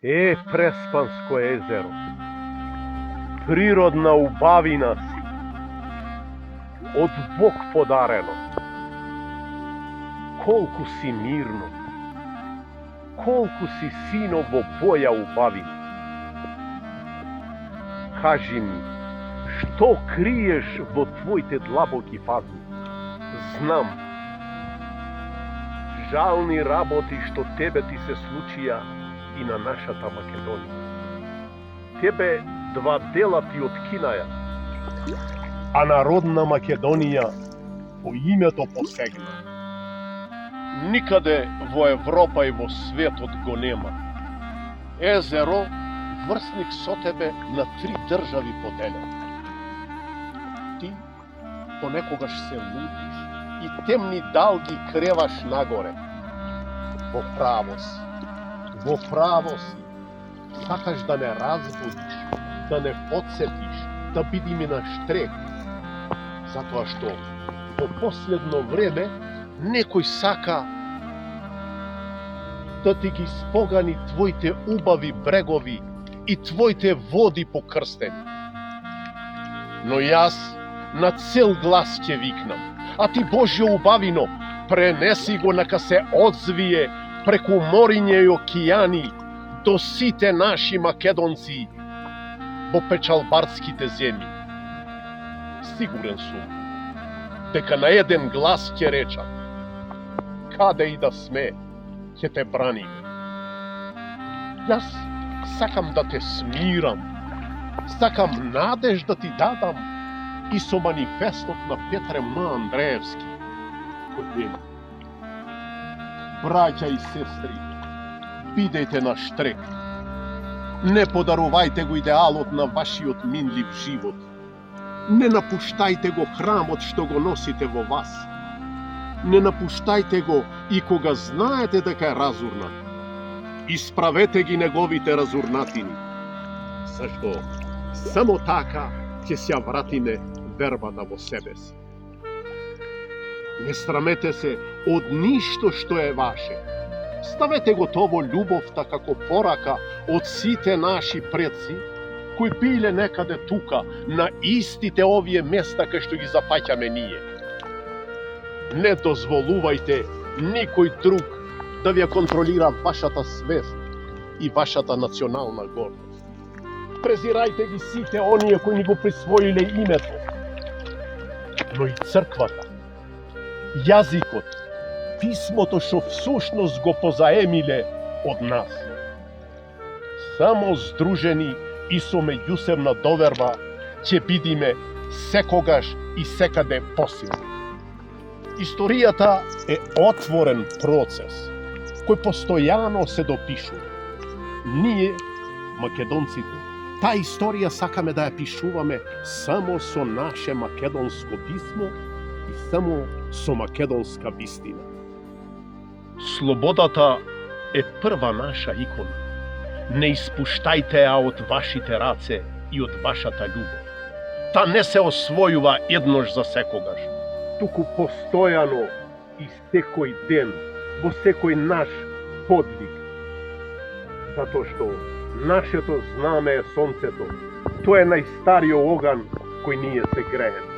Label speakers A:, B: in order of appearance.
A: Преспанско езеро, природна убавина си, од Бог подарено. Колку си мирно, колку си сино во боја убавина. Кажи ми, што криеш во твоите длабоки пазни? Знам, жални работи што тебе ти се случија и на нашата Македонија. Тебе два дела ти откинаја, а народна Македонија по името посегна. Никаде во Европа и во светот го нема. Езеро врсник со тебе на 3 држави поделен. Ти понекогаш се лутиш и темни далги креваш нагоре. Во право си, сакаш да не разбудиш, да не подсетиш, да бидиме на штрек. Затоа што во последно време некој сака да ти ги спогани твоите убави брегови и твоите води покрстени. Но јас на цел глас ќе викнам, а ти Божјо убавино, пренеси го нека се одзвие преку мориња и океани до сите наши македонци во печалбарските земји. Сигурен сум дека на еден глас ќе речам, каде и да сме, ќе те браниме. Јас сакам да те смирам, сакам надеж да ти дадам и со манифестот на Петре М. Андреевски, кој вели: браќа и сестри, бидејте на штрек. Не подарувајте го идеалот на вашиот минлив живот. Не напуштајте го храмот што го носите во вас. Не напуштајте го и кога знаете дека е разурнат. Исправете ги неговите разурнатини. Зашто само така ќе се вратиме вербата во себе си. Не срамете се од ништо што е ваше. Ставете готово љубовта како порака од сите наши предци, кои биле некаде тука, на истите овие места кај што ги запаќаме ние. Не дозволувајте никој друг да ви контролира вашата свест и вашата национална гордост. Презирајте ги сите оние кои ни го присвоиле името. Но и црквата, јазикот, писмото што всушност го позаемиле од нас. Само здружени и со меѓусебна доверба ќе бидиме секогаш и секаде посилни. Историјата е отворен процес, кој постојано се допишува. Ние, македонците, таа историја сакаме да ја пишуваме само со наше македонско писмо и само со македонска вистина. Слободата е прва наша икона. Не испуштајте ја од вашите раце и од вашата љубов. Та не се освојува еднош за секогаш, туку постојано и секој ден, во секој наш подвиг. Затоа што нашето знаме е сонцето, тоа е најстариот оган кој ние се грееме.